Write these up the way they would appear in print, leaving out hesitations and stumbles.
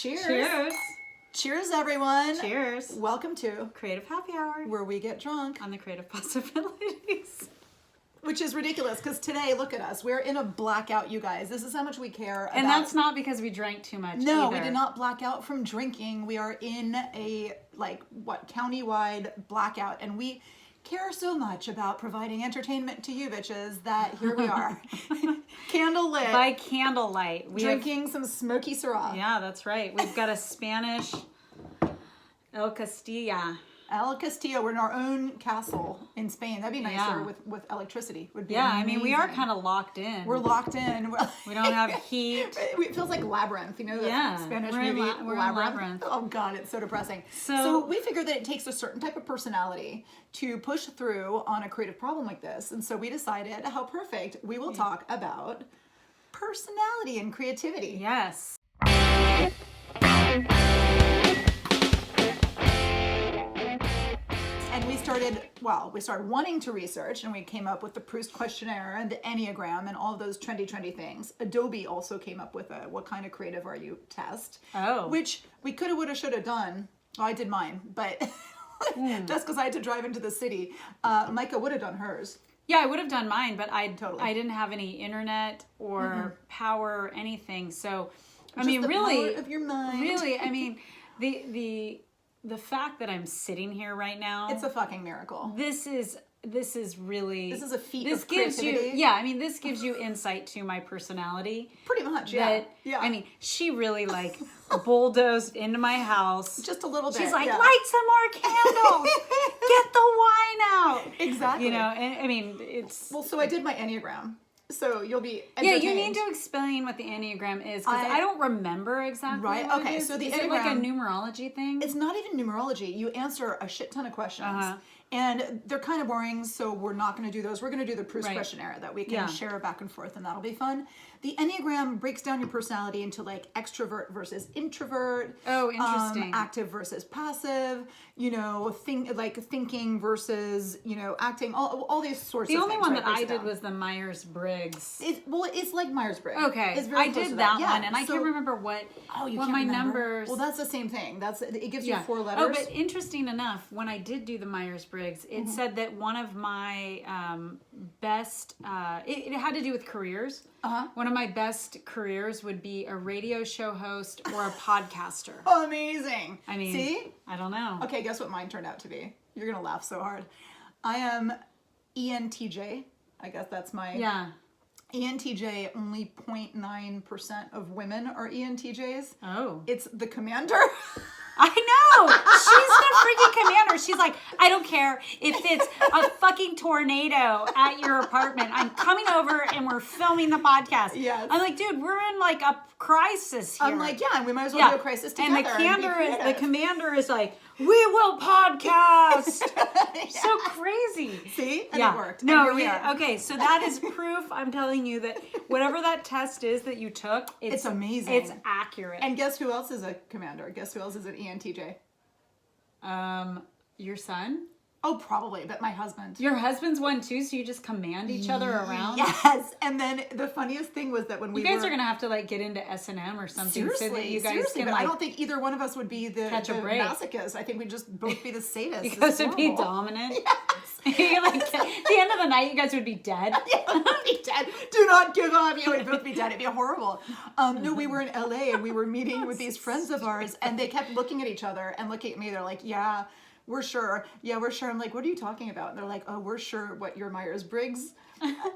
Cheers. Cheers. Cheers, everyone. Cheers. Welcome to Creative Happy Hour. Where we get drunk. On the creative possibilities. Which is ridiculous because today, look at us. We're in a blackout, you guys. This is how much we care about. And that's not because we drank too much No, either. we did not black out from drinking. We are in a, county-wide blackout. And we care so much about providing entertainment to you bitches that here we are. Candle lit. By candlelight. Drinking some smoky Syrah. Yeah, that's right. We've got a Spanish El Castilla. El Castillo, we're in our own castle in Spain. That'd be nicer with electricity. Would be amazing. We are kind of locked in. We're locked in. We don't have heat. It feels like Labyrinth, you know, the Spanish movie we're in Labyrinth. Oh God, it's so depressing. So we figured that it takes a certain type of personality to push through on a creative problem like this. And so we decided, how perfect, we will talk about personality and creativity. Yes. And we started wanting to research, and we came up with the Proust Questionnaire and the Enneagram and all those trendy things. Adobe also came up with a what kind of creative are you test. Oh. Which we coulda, woulda, shoulda done. Well, I did mine, but just because I had to drive into the city. Micah would have done hers. Yeah, I would have done mine, but I didn't have any internet or power or anything. So, Just the power of your mind. Really, I mean, the fact that I'm sitting here right now, It's a fucking miracle. This is really... This is a feat this of gives creativity. this gives you insight to my personality. Pretty much, yeah. I mean, she really bulldozed into my house. Just a little bit. She's like, light some more candles. Get the wine out. Exactly. You know, and I mean, it's... Well, so I did my Enneagram. So you'll be entertained. Yeah, you need to explain what the Enneagram is, because I don't remember exactly what it is. So the is Enneagram... it like a numerology thing? It's not even numerology. You answer a shit ton of questions. And they're kind of boring, so we're not going to do those. We're going to do the Proust Questionnaire that we can share back and forth, and that'll be fun. The Enneagram breaks down your personality into extrovert versus introvert. Oh, interesting. Active versus passive. You know, thinking versus acting. All these sorts of things. The only one that I did was the Myers-Briggs. It's like Myers-Briggs. Okay, it's very I close did to that one, and I can't remember what can't my remember? numbers. Well, that's the same thing. It gives you 4 letters. Oh, but interesting enough, when I did do the Myers-Briggs, it said that one of my best, it had to do with careers. One of my best careers would be a radio show host or a podcaster. Amazing. I mean, see? I don't know. Okay, guess what mine turned out to be? You're going to laugh so hard. I am ENTJ. I guess that's my... Yeah. ENTJ, only 0.9% of women are ENTJs. Oh. It's the commander. I know. She's the freaking commander. She's like, I don't care if it's a fucking tornado at your apartment. I'm coming over and we're filming the podcast. Yes. I'm like, dude, we're in a crisis here. I'm like, yeah, we might as well do a crisis together. And the commander is like, we will podcast. So crazy. See? And it worked. No, and here we are. Okay, so that is proof. I'm telling you that whatever that test is that you took, it's amazing. It's accurate. And guess who else is a commander? Guess who else is an ENTJ? Your son? Oh, probably, but my husband. Your husband's one too, so you just command each other around? Yes. And then the funniest thing was that when you guys are going to have to get into S&M or something so that you guys can but I don't think either one of us would be the masochist. I think we'd just both be the sadists. You guys would be dominant. Yes. At the end of the night, you guys would be dead. Yeah, we'd be dead. Do not give up. You would both be dead. It'd be horrible. No, we were in LA and we were meeting with these friends of ours, and they kept looking at each other and looking at me. They're like, yeah, we're sure. Yeah, we're sure. I'm like, what are you talking about? And they're like, oh, we're sure what your Myers-Briggs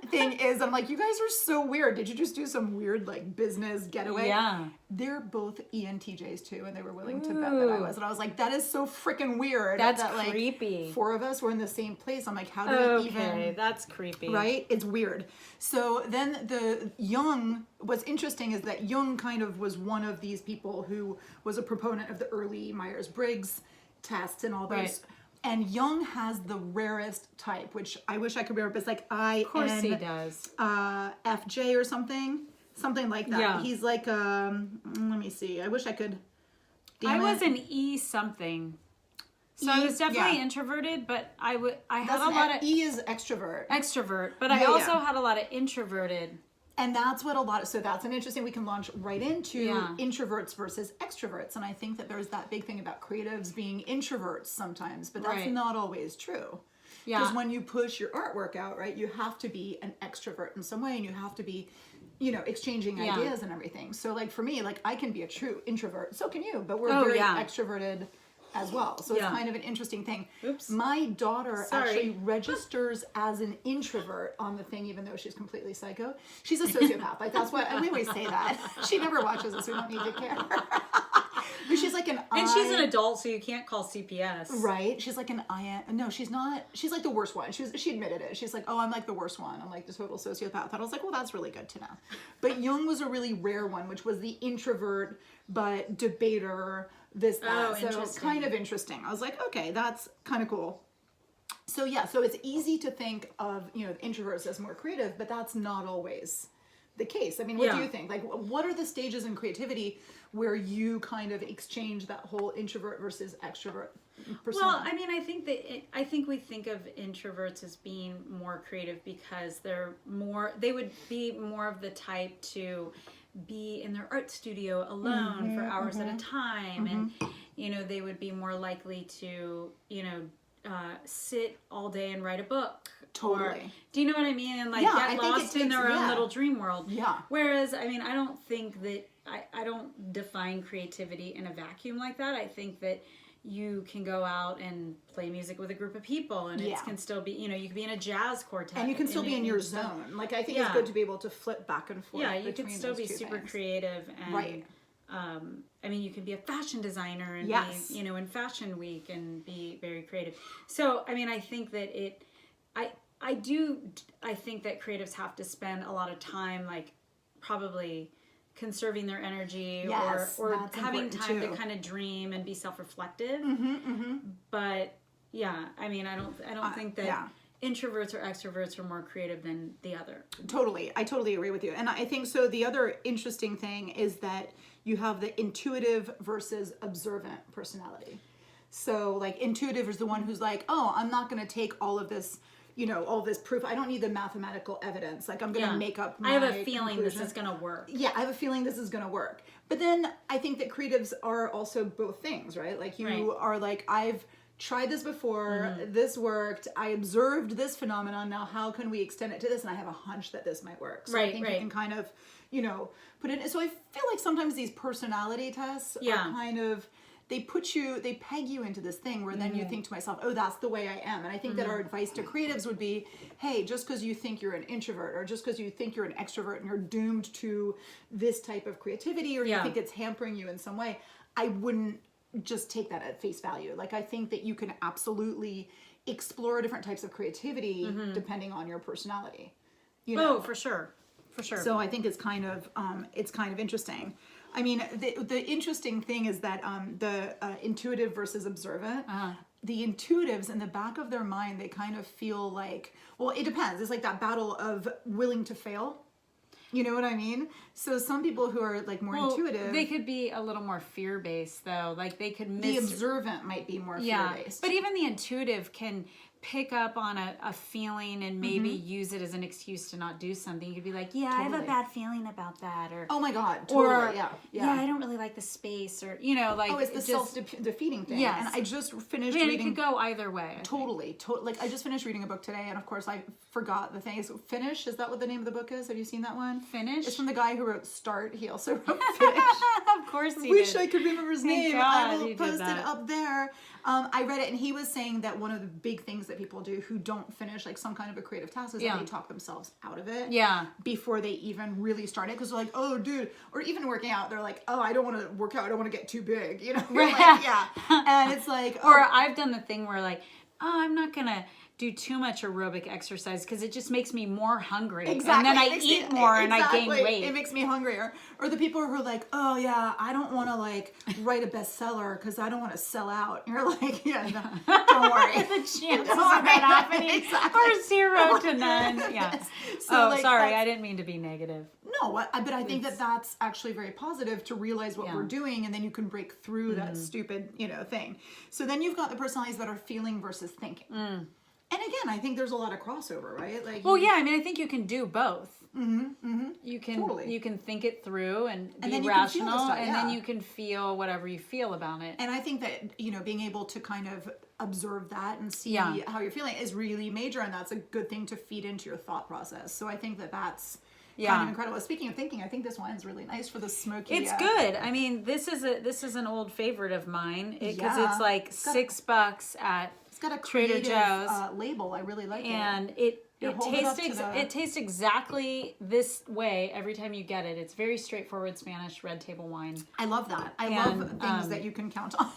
thing is. I'm like, you guys are so weird. Did you just do some weird business getaway? Yeah. They're both ENTJs too, and they were willing to bet that I was. And I was like, that is so freaking weird. That's creepy. 4 of us were in the same place. I'm like, how do we even... Okay, that's creepy. Right? It's weird. So then what's interesting is that Jung kind of was one of these people who was a proponent of the early Myers-Briggs tests and all those. Right. And Jung has the rarest type, which I wish I could remember. It's like Of course he does. FJ or something like that. Yeah. He's like, let me see. I wish I could. I was an E something. So I was definitely introverted, but I had a lot of... E is extrovert. Extrovert, but I also had a lot of introverted And that's what so that's an interesting, we can launch right into introverts versus extroverts. And I think that there's that big thing about creatives being introverts sometimes, but that's not always true. Because when you push your artwork out, right, you have to be an extrovert in some way, and you have to be, exchanging ideas and everything. So like for me, like I can be a true introvert. So can you, but we're very extroverted as well. So it's kind of an interesting thing. Oops. My daughter actually registers as an introvert on the thing, even though she's completely psycho. She's a sociopath. Like that's why, and we always say that. She never watches us. We don't need to care. But she's like and she's an adult, so you can't call CPS. Right. She's like no, she's not. She's like the worst one. She admitted it. She's like, oh, I'm like the worst one. I'm like the total sociopath. And I was like, well, that's really good to know. But Jung was a really rare one, which was the introvert, but debater, this, that. So it's kind of interesting. I was like, okay, that's kind of cool. So yeah, so it's easy to think of, introverts as more creative, but that's not always the case. I mean, what do you think? Like, what are the stages in creativity where you kind of exchange that whole introvert versus extrovert persona? Well, I mean, I think we think of introverts as being more creative because they would be more of the type to be in their art studio alone for hours at a time, and they would be more likely to sit all day and write a book. Totally. Or, do you know what I mean? And like get lost in their own little dream world. Yeah. Whereas, I mean, I don't think that I don't define creativity in a vacuum like that. I think that you can go out and play music with a group of people, and it can still be, you can be in a jazz quartet. And you can still be in your zone. Like, I think it's good to be able to flip back and forth. Yeah, you can still be super creative. And, right. I mean, you can be a fashion designer and be, in Fashion Week and be very creative. So, I mean, I think that I think that creatives have to spend a lot of time, like, probably conserving their energy or having time to kind of dream and be self-reflective. But yeah, I mean, I don't think that introverts or extroverts are more creative than the other. Totally. I totally agree with you. And I think so the other interesting thing is that you have the intuitive versus observant personality. So like intuitive is the one who's like, oh, I'm not going to take all of this, all this proof. I don't need the mathematical evidence. Like I'm going to make up my I have a feeling conclusion. This is going to work. Yeah, I have a feeling this is going to work. But then I think that creatives are also both things, right? Like you are like, I've tried this before, this worked, I observed this phenomenon, now how can we extend it to this? And I have a hunch that this might work. So I think you can kind of, put it, so I feel like sometimes these personality tests are kind of, they peg you into this thing where then you think to myself, oh, that's the way I am. And I think that our advice to creatives would be, hey, just because you think you're an introvert or just because you think you're an extrovert and you're doomed to this type of creativity or you think it's hampering you in some way, I wouldn't just take that at face value. Like I think that you can absolutely explore different types of creativity depending on your personality. Oh, for sure. For sure. So I think it's kind of interesting. I mean, the interesting thing is that the intuitive versus observant, the intuitives in the back of their mind, they kind of feel like, well, it depends. It's like that battle of willing to fail. You know what I mean? So some people who are like more intuitive, they could be a little more fear-based though. Like they could the observant might be more fear-based. But even the intuitive can pick up on a feeling and maybe use it as an excuse to not do something. You could be like, I have a bad feeling about that, or oh my god, totally, I don't really like the space, or like it's the self-defeating thing. Yes. And I just finished reading. It could go either way. Totally. Like I just finished reading a book today, and of course I forgot the thing. Is Finish? Is that what the name of the book is? Have you seen that one? Finish. It's from the guy who wrote Start. He also wrote Finish. Of course he Wish did. I could remember his name. God, I will post it up there. I read it, and he was saying that one of the big things that people do who don't finish like some kind of a creative task is that they talk themselves out of it before they even really start it, because they're like, oh dude, or even working out, they're like, oh, I don't want to work out, I don't want to get too big, like, and it's like, or I've done the thing where like, oh, I'm not gonna do too much aerobic exercise because it just makes me more hungry. Exactly. And then I eat more and I gain weight. It makes me hungrier. Or the people who are like, oh yeah, I don't want to like write a bestseller because I don't want to sell out. And you're like, don't worry. The chances of that happening are 0 to none. Yeah. So sorry, I didn't mean to be negative. No, but I think that that's actually very positive to realize what we're doing, and then you can break through that stupid, thing. So then you've got the personalities that are feeling versus thinking. And again, I think there's a lot of crossover, right? Like, well, yeah, I mean, I think you can do both. You can Totally. you can think it through and be then you can feel the rational, stuff, and then yeah. you can feel whatever you feel about it. And I think that, you know, being able to kind of observe that and see Yeah. how you're feeling is really major, and that's a good thing to feed into your thought process. So I think that that's kind of incredible. Speaking of thinking, I think this wine's really nice for the smoky. It's good. I mean, this is an old favorite of mine because Yeah. it's like $6 at It's got a Trader creative Joe's. label. I really like it. And it hold it up tastes to the- it tastes exactly this way every time you get it. It's very straightforward Spanish red table wine. I love that. I And, love things that you can count on.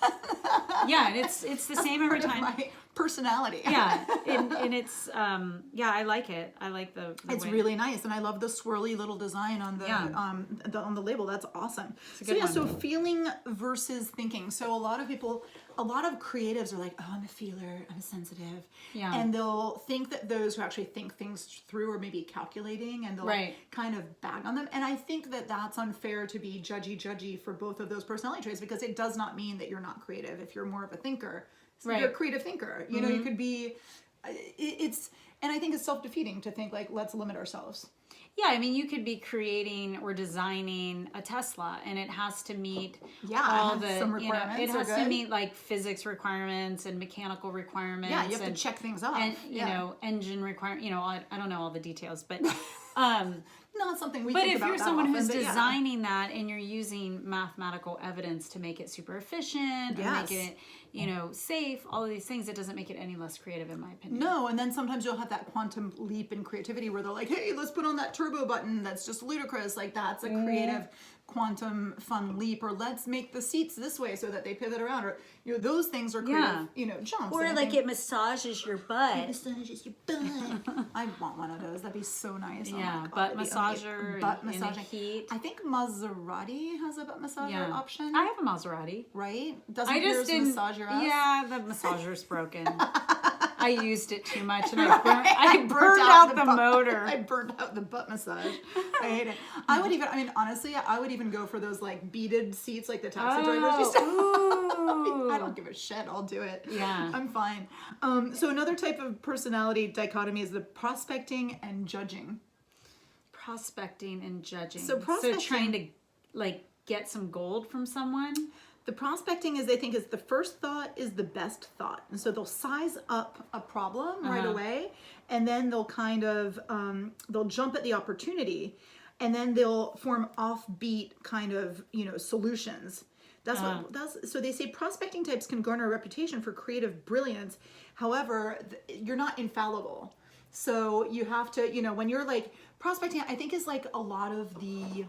Yeah, and it's the same every Part of time. my personality. Yeah, and it's yeah, I like it. I like the It's way. really nice, and I love the swirly little design on the Yeah. on the label. That's awesome. a So good yeah, one. so feeling versus thinking. So a lot of people, a lot of creatives are like, oh, I'm a feeler, I'm a sensitive, Yeah. and they'll think that those who actually think things through are maybe calculating, and they'll Right. kind of bag on them. And I think that that's unfair to be judgy for both of those personality traits, because it does not mean that you're not creative if you're more of a thinker. So Right. you're a creative thinker. You know, you could be. It's and I think it's self-defeating to think like, let's limit ourselves. Yeah, I mean, you could be creating or designing a Tesla, and it has to meet Yeah, all it has the some you know, it requirements are has to good. meet like physics requirements and mechanical requirements. Yeah, you have to and, check things off. and you Yeah. know, engine requirement. You know, I don't know all the details, but Not something we but think if about you're that someone often, who's but yeah. designing that and you're using mathematical evidence to make it super efficient, or Yes. make it, you know, safe, all of these things, it doesn't make it any less creative, in my opinion. No, and then sometimes you'll have that quantum leap in creativity where they're like, hey, let's put on that turbo button that's just ludicrous. Like, that's a creative quantum fun leap. Or let's make the seats this way so that they pivot around. Or, you know, those things are creative, Yeah. you know, jumps. Or And I like think it massages your butt. massages your butt. I want one of those. That'd be so nice. Oh my Yeah, God, butt that'd be massager amazing. and- Butt in the massaging. heat. I think Maserati has a butt massager Yeah. option. I have a Maserati. Right? Doesn't I just yours didn't. massage your ass? Yeah, the massager's broken. I used it too much, and I burned burnt out the butt- motor. I burned out the butt massage. I hate it. I would even, I mean, honestly, I would even go for those like beaded seats like the taxi drivers used to. Ooh. I don't give a shit. I'll do it. Yeah. I'm fine. So another type of personality dichotomy is the prospecting and judging. Prospecting and judging. So prospecting- trying to like get some gold from someone. The prospecting is they think is the first thought is the best thought. And so they'll size up a problem right away, and then they'll kind of, they'll jump at the opportunity, and then they'll form offbeat kind of, you know, solutions. So they say prospecting types can garner a reputation for creative brilliance. However, you're not infallible. So you have to, you know, when you're like prospecting, I think is like a lot of the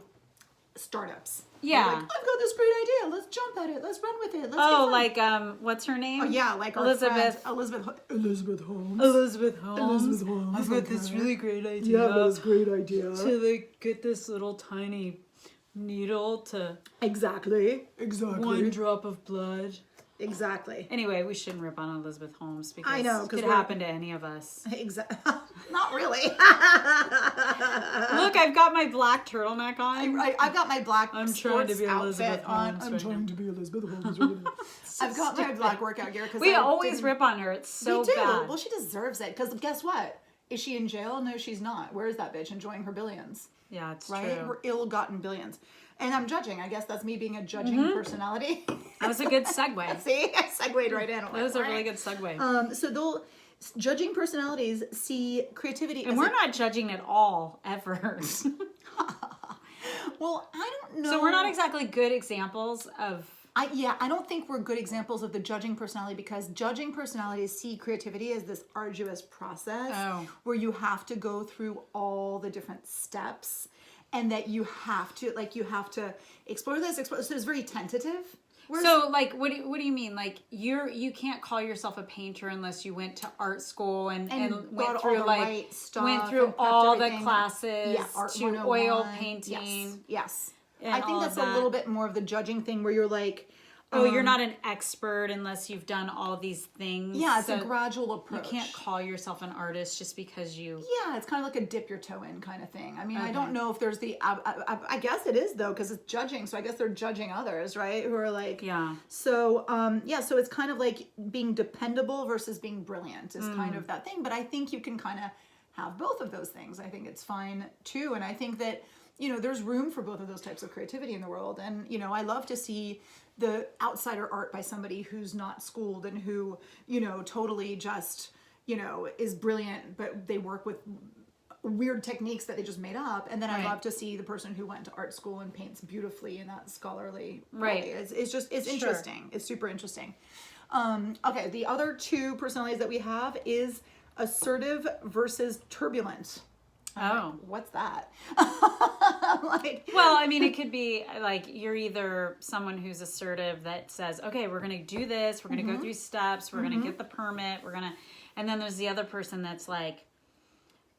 startups. Yeah. They're like, I've got this great idea. Let's jump at it. Let's run with it. Let's Oh, get fun." like what's her name? Oh, yeah, like our Elizabeth. friend, Elizabeth Holmes. Elizabeth Holmes. Elizabeth Holmes, I've got this okay. really great idea. great idea. To like get this little tiny needle to Exactly. one drop of blood. Exactly. Anyway, we shouldn't rip on Elizabeth Holmes because I know, it 'cause could we're- happen to any of us. Exactly. Not really. Look, I've got my black turtleneck on. I've got my black I'm trying to sports be Elizabeth outfit on. Holmes I'm right trying now. to be Elizabeth Holmes. Right now. I've got my black workout gear because We always rip on her. It's so we do. bad. Well, she deserves it because guess what? Is she in jail? No, she's not. Where is that bitch enjoying her billions? Yeah, it's Right? true. Her ill-gotten billions. And I'm judging. I guess that's me being a judging personality. That was a good segue. See, I segued right in. That was a really good segue. So judging personalities see creativity And as we're not judging at all, ever. well, I don't know. So we're not exactly good examples of... I don't think we're good examples of the judging personality because judging personalities see creativity as this arduous process where you have to go through all the different steps and that you have to explore this, so it's very tentative. So, like, what do you mean? Like, you can't call yourself a painter unless you went to art school and got went all through the right stuff went through and prepped all the everything. classes Art to 101. oil painting. Yes. and I think all that's of a little that. bit more of the judging thing where you're like, Oh, you're not an expert unless you've done all these things. Yeah, it's a gradual approach. You can't call yourself an artist just because you... Yeah, it's kind of like a dip your toe in kind of thing. I mean, I don't know if there's the... I guess it is, though, because it's judging. So I guess they're judging others, right? Who are like... Yeah. So, so it's kind of like being dependable versus being brilliant is kind of that thing. But I think you can kind of have both of those things. I think it's fine, too. And I think that, there's room for both of those types of creativity in the world. And, I love to see the outsider art by somebody who's not schooled and who, totally just, is brilliant, but they work with weird techniques that they just made up. And then I love to see the person who went to art school and paints beautifully in that scholarly way. It's interesting. It's super interesting. Okay, the other two personalities that we have is assertive versus turbulent. Oh. What's that? Well, I mean, it could be like you're either someone who's assertive that says, okay, we're going to do this. We're going to go through steps. We're going to get the permit. And then there's the other person that's like,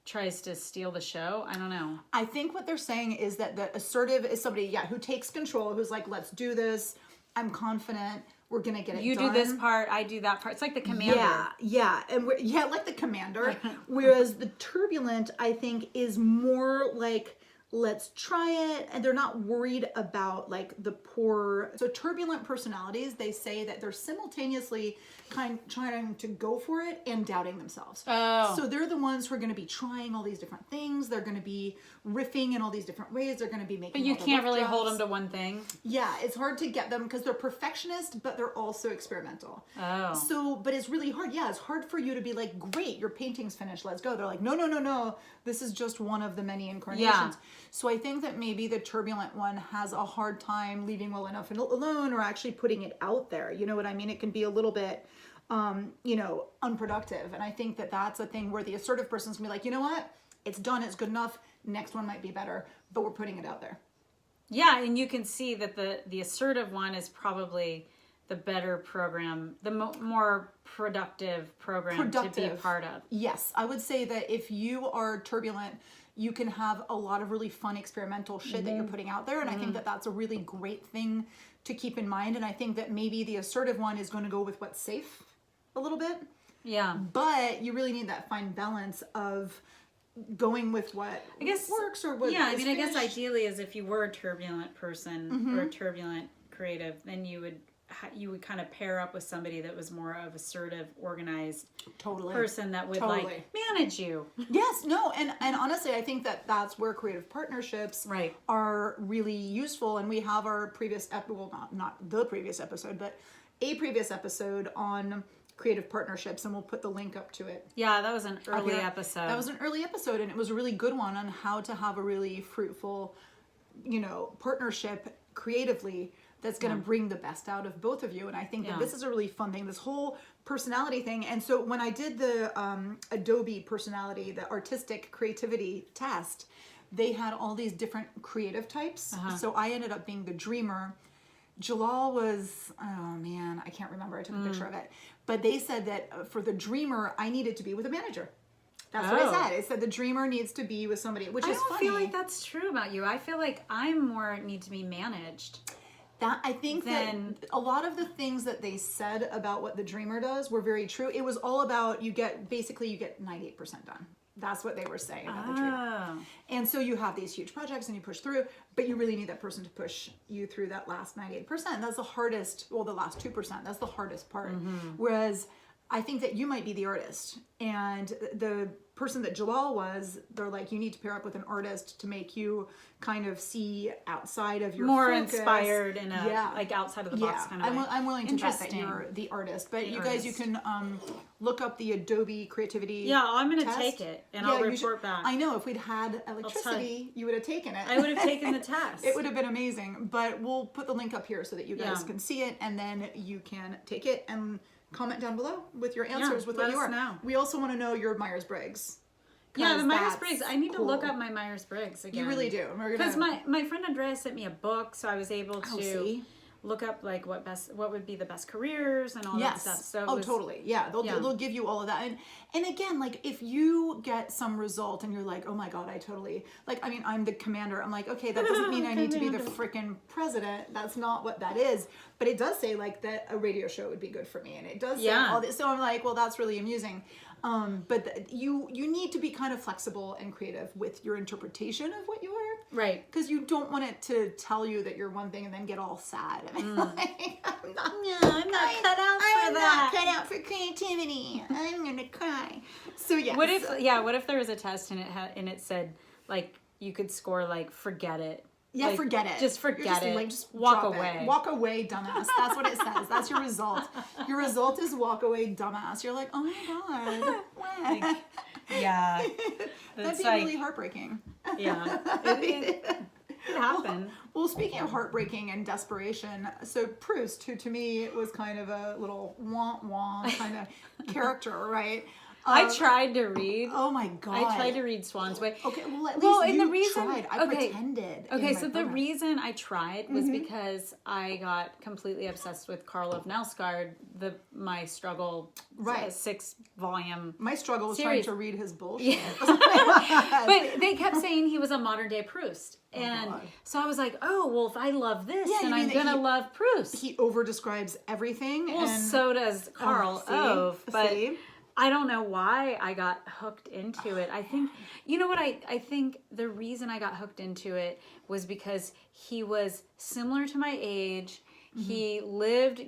tries to steal the show. I don't know. I think what they're saying is that the assertive is somebody, who takes control, who's like, let's do this. I'm confident. We're going to get it done. You do this part, I do that part. It's like the commander. Yeah. And like the commander. Whereas the turbulent, I think, is more like, let's try it. And they're not worried about like the poor. So turbulent personalities, they say that they're simultaneously trying to go for it and doubting themselves. Oh. So they're the ones who are going to be trying all these different things. They're going to be riffing in all these different ways. They're going to be making. But you can't really hold them to one thing. Yeah, it's hard to get them because they're perfectionist, but they're also experimental. Oh. So, but it's really hard. Yeah, it's hard for you to be like, great, your painting's finished. Let's go. They're like, no. This is just one of the many incarnations. Yeah. So I think that maybe the turbulent one has a hard time leaving well enough alone or actually putting it out there. You know what I mean? It can be a little bit, unproductive. And I think that that's a thing where the assertive person's gonna be like, you know what? It's done. It's good enough. Next one might be better, but we're putting it out there. Yeah, and you can see that the assertive one is probably the better program, the more productive program to be a part of. Yes, I would say that if you are turbulent, you can have a lot of really fun experimental shit that you're putting out there. And I think that that's a really great thing to keep in mind. And I think that maybe the assertive one is going to go with what's safe a little bit. Yeah. But you really need that fine balance of going with what works or what I guess ideally is if you were a turbulent person or a turbulent creative, then you would kind of pair up with somebody that was more of assertive, organized person that would like manage you. Yes, no, and honestly, I think that that's where creative partnerships are really useful. And we have our previous not the previous episode, but a previous episode on creative partnerships, and we'll put the link up to it. Yeah, that was an early episode. That was an early episode, and it was a really good one on how to have a really fruitful, partnership creatively that's going to bring the best out of both of you. And I think that this is a really fun thing, this whole personality thing. And so when I did the Adobe personality, the artistic creativity test, they had all these different creative types. So I ended up being the dreamer. Jalal was, oh man, I can't remember. I took a picture of it. But they said that for the dreamer, I needed to be with a manager. That's what I said. It said the dreamer needs to be with somebody, which is funny. I don't feel like that's true about you. I feel like I'm more need to be managed. That I think that a lot of the things that they said about what the dreamer does were very true. It was all about you get 98% done. That's what they were saying about the dreamer. And so you have these huge projects and you push through, but you really need that person to push you through that last 98%. That's the hardest, the last 2%. That's the hardest part. Whereas I think that you might be the artist, and the person that Jalal was, they're like, you need to pair up with an artist to make you kind of see outside of your more focus. Inspired in a like outside of the box kind of way. I'm willing to bet that you're the artist, but you guys, you can look up the Adobe creativity. Yeah, I'm going to take it and I'll report back. I know if we'd had electricity, you would have taken it. I would have taken the test. It would have been amazing, but we'll put the link up here so that you guys can see it, and then you can take it and comment down below with your answers with what you are. Know. We also want to know your Myers-Briggs. Yeah, the Myers-Briggs. I need to look up my Myers-Briggs again. You really do. Because my friend Andrea sent me a book, so I was able to look up like what would be the best careers and all that stuff. So totally. Yeah. They'll give you all of that. And again, like if you get some result and you're like, oh my God, I totally, like, I mean, I'm the commander. I'm like, okay, that doesn't mean I need to be the freaking president. That's not what that is. But it does say like that a radio show would be good for me. And it does say all this. So I'm like, well, that's really amusing. But you need to be kind of flexible and creative with your interpretation of what you are. Right. Because you don't want it to tell you that you're one thing and then get all sad. I mean, like, I'm not cut out for that. I'm not cut out for creativity. I'm gonna cry. So yeah. What if there was a test and it said like you could score like forget it. Yeah, like, forget it. Just forget it. Like, just walk drop away. It. Walk away, dumbass. That's what it says. That's your result. Your result is walk away, dumbass. You're like, oh my God. Like, yeah. That'd be really heartbreaking. Yeah. It happened. Well, speaking of heartbreaking and desperation, so Proust, who to me was kind of a little wah-wah kind of character, right? I tried to read. Oh my God! I tried to read Swan's Way. Okay, well at least you tried. I okay, pretended. Okay, so the reason I tried was because I got completely obsessed with Karl of Nelsgaard, my struggle, 6-volume. My struggle was series. trying to read his bullshit. Yeah. But they kept saying he was a modern day Proust. And so I was like, oh, well, if I love this, then I'm going to love Proust. He over-describes everything. Well, so does Karl Ove. But I don't know why I got hooked into it. I think, you know what, I think the reason I got hooked into it was because he was similar to my age. He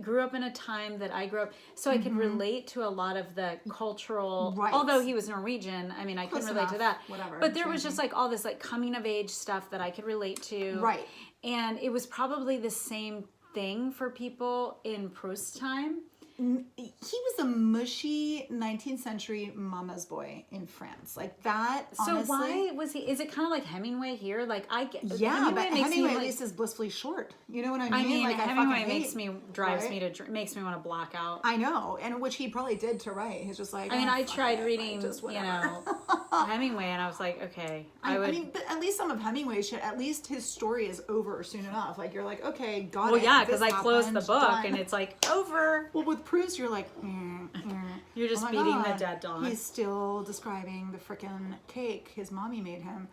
grew up in a time that I grew up, so I could relate to a lot of the cultural, although he was Norwegian, I mean, I couldn't relate to that. Whatever. But there was just like all this like coming of age stuff that I could relate to. Right. And it was probably the same thing for people in Proust's time. He was a mushy 19th century mama's boy in France, like that. So honestly, why was he? Is it kind of like Hemingway here? Like Hemingway at least is blissfully short. You know what I mean? I mean, like, Hemingway makes me makes me want to black out. I know, and which he probably did to write. He's just like. I mean, I tried reading, Hemingway, and I was like, okay, I mean, but at least some of Hemingway's shit. At least his story is over soon enough. Like you're like, okay, got it. Well, yeah, because I closed the book and it's like over. Well, with Proust, you're like, you're just beating the dead dog. He's still describing the frickin' cake his mommy made him.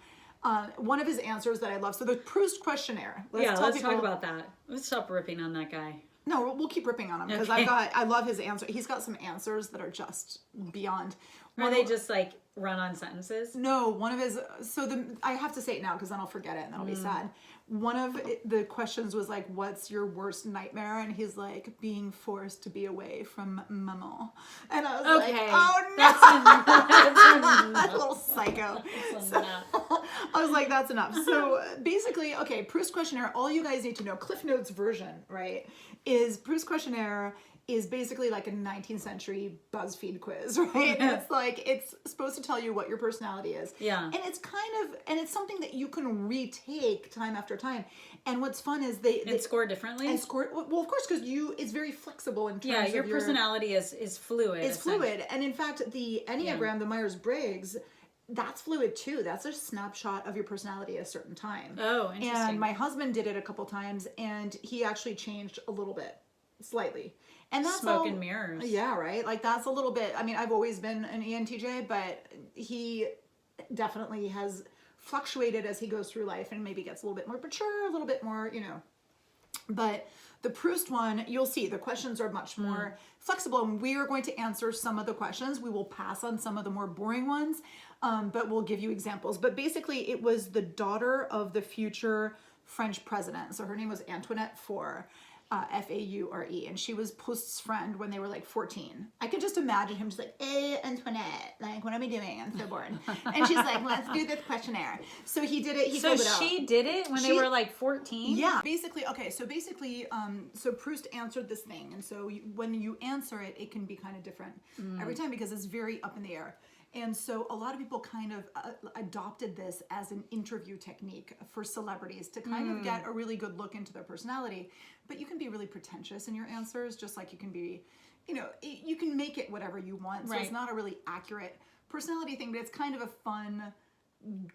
One of his answers that I love. So the Proust Questionnaire. Let's talk about that. Let's stop ripping on that guy. No, we'll keep ripping on him because I love his answer. He's got some answers that are just beyond. Are they just like run on sentences? No, one of his. I have to say it now because then I'll forget it and then I'll be sad. One of the questions was like, "What's your worst nightmare?" And he's like, "Being forced to be away from maman." And I was like, "Oh no, that's a little psycho." I was like, "That's enough." So basically, okay, Proust Questionnaire. All you guys need to know, Cliff Notes version, right? Is Proust Questionnaire is basically like a 19th century BuzzFeed quiz, right? It's like, it's supposed to tell you what your personality is. Yeah. And it's it's something that you can retake time after time. And what's fun is they score differently? And score, well, of course, because it's very flexible in terms of your personality is fluid. It's fluid. And in fact, the Enneagram, the Myers-Briggs, that's fluid too. That's a snapshot of your personality at a certain time. Oh, interesting. And my husband did it a couple times and he actually changed a little bit, slightly. And that's smoke and mirrors. Yeah, right? Like that's a little bit, I mean, I've always been an ENTJ, but he definitely has fluctuated as he goes through life and maybe gets a little bit more mature, a little bit more, But the Proust one, you'll see the questions are much more flexible and we are going to answer some of the questions. We will pass on some of the more boring ones, but we'll give you examples. But basically it was the daughter of the future French president. So her name was Antoinette Faure. Faure, and she was Proust's friend when they were like 14. I could just imagine him just like, hey, Antoinette, like, what am I doing? I'm so bored. And she's like, let's do this questionnaire. So he did it. He filled it out. So she did it when they were like 14? Yeah. Basically, so Proust answered this thing. And so when you answer it, it can be kind of different every time because it's very up in the air. And so a lot of people kind of adopted this as an interview technique for celebrities to kind of get a really good look into their personality. But you can be really pretentious in your answers, just like you can be, you can make it whatever you want. So it's not a really accurate personality thing, but it's kind of a fun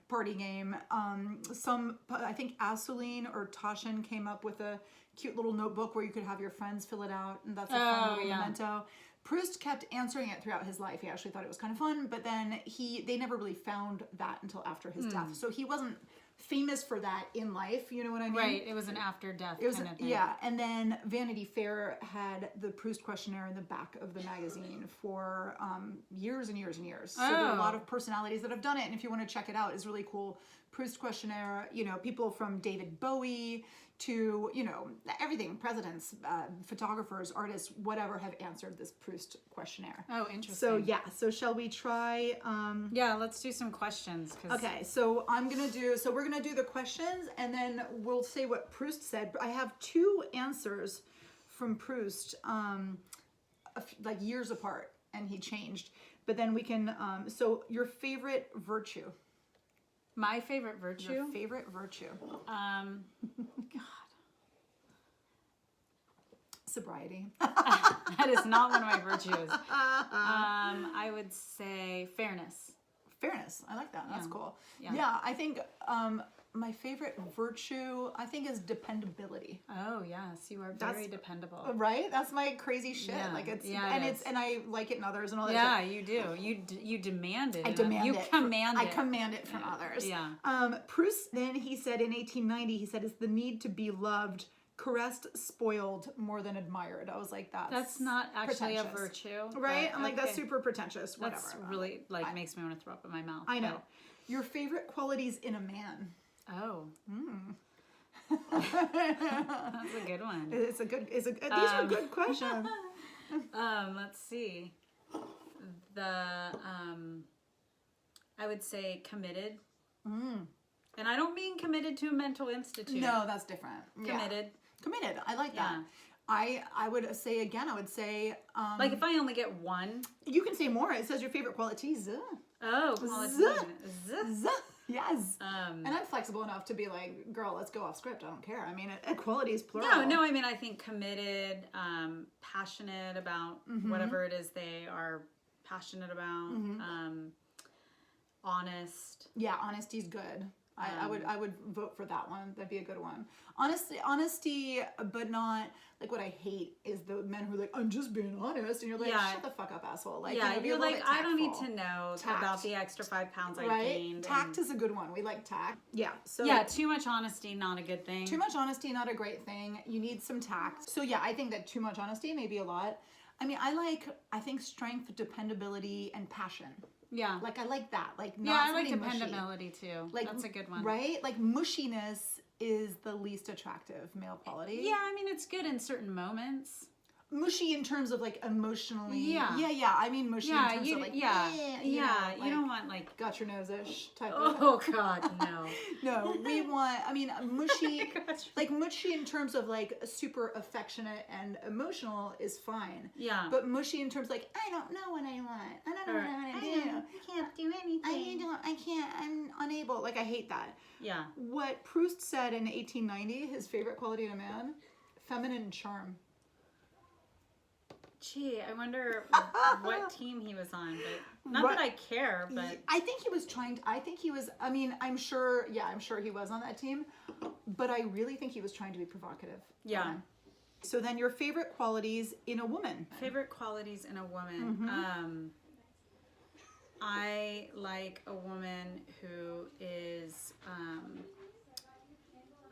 party game. I think Aseline or Tashin came up with a cute little notebook where you could have your friends fill it out, and that's a fun little memento. Proust kept answering it throughout his life. He actually thought it was kind of fun, but then they never really found that until after his death. So he wasn't famous for that in life, you know what I mean? Right, it was an after death kind of thing. Yeah, and then Vanity Fair had the Proust Questionnaire in the back of the magazine for years and years and years. So there are a lot of personalities that have done it, and if you want to check it out, it's really cool. Proust Questionnaire, you know, people from David Bowie to, you know, everything, presidents, photographers, artists, whatever, have answered this Proust Questionnaire. Oh, interesting. So yeah, so shall we try? Yeah, let's do some questions. Okay, so we're gonna do the questions, and then we'll say what Proust said. I have 2 answers from Proust, like years apart, and he changed. But then we can, so your favorite virtue. My favorite virtue? Your favorite virtue. God. Sobriety. That is not one of my virtues. I would say fairness. Fairness. I like that. That's cool. Yeah. Yeah, I think my favorite virtue, I think, is dependability. Oh yes, you are very dependable. Right? That's my crazy shit. Yeah. Like it's Yeah, and I like it in others and all that. Yeah, you do. You demand it. I demand you it. command it. I command it from others. Yeah. Proust, then he said in 1890, he said, it's the need to be loved, caressed, spoiled, more than admired. I was like, that's not actually a pretentious. virtue. Right? But, I'm like, that's okay. super pretentious. Whatever. That's really, makes me want to throw up in my mouth. I know. But, Your favorite qualities in a man? oh. That's a good one. These are good questions. Let's see. I would say committed. And I don't mean committed to a mental institute. No, that's different. Committed. Yeah. Committed. I like that. I would say again, like if I only get one. You can say more. It says your favorite qualities. Oh, qualities. Yes. And I'm flexible enough to be like, girl, let's go off script. I don't care. I mean, equality is plural. No, I mean, I think committed, passionate about whatever it is they are passionate about, honest. Yeah, honesty's good. I would vote for that one. That'd be a good one. Honesty, but not like what I hate is the men who are like, I'm just being honest, and you're like, shut the fuck up, asshole. Like, you're like, I don't need to know about the extra 5 pounds I gained. Tact is a good one. We like tact. Yeah. So too much honesty, not a good thing. Too much honesty, not a great thing. You need some tact. So yeah, I think that too much honesty may be a lot. I mean, I think strength, dependability, and passion. Yeah. Like, I like that. Like, not I like dependability mushy. too. Like, that's a good one. Right? Like, mushiness is the least attractive male quality. Yeah, I mean, it's good in certain moments. Mushy in terms of like emotionally. Yeah. I mean, mushy in terms of like, you don't want like got your nose-ish type Oh God, no. No, we want, I mean, mushy, like mushy in terms of like super affectionate and emotional is fine. Yeah. But mushy in terms of like, I don't know what I want. I don't know what I want to do. I can't do anything. I can't, I'm unable. Like, I hate that. Yeah. What Proust said in 1890, his favorite quality in a man, feminine charm. Gee, I wonder what team he was on, but not that I care, but I think he was, I mean, I'm sure he was on that team, but I really think he was trying to be provocative. Yeah. So then your favorite qualities in a woman. Favorite qualities in a woman. I like a woman who is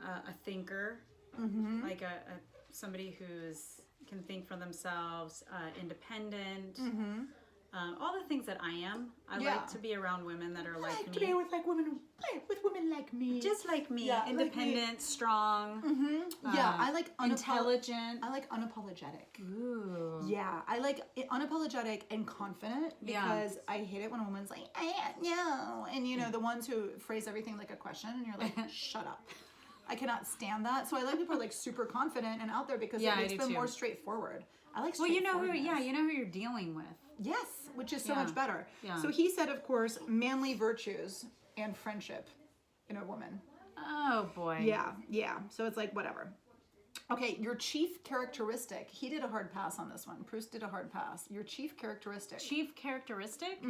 a thinker, like somebody who's can think for themselves, independent, all the things that I am. I like to be around women that are like me. To be with women like me. Just like me, independent, like me. Strong. I like intelligent. I like unapologetic. Ooh. Yeah, I like unapologetic and confident because I hate it when a woman's like, I know, and you know the ones who phrase everything like a question, and you're like, shut up. I cannot stand that. So I like people who are like super confident and out there because it makes them more straightforward. I like straightforwardness. You know who you're dealing with. Yes, which is so much better. Yeah. So he said, of course, manly virtues and friendship in a woman. Oh boy. Yeah. So it's like whatever. Okay, your chief characteristic. He did a hard pass on this one. Proust did a hard pass. Your chief characteristic. Chief characteristic?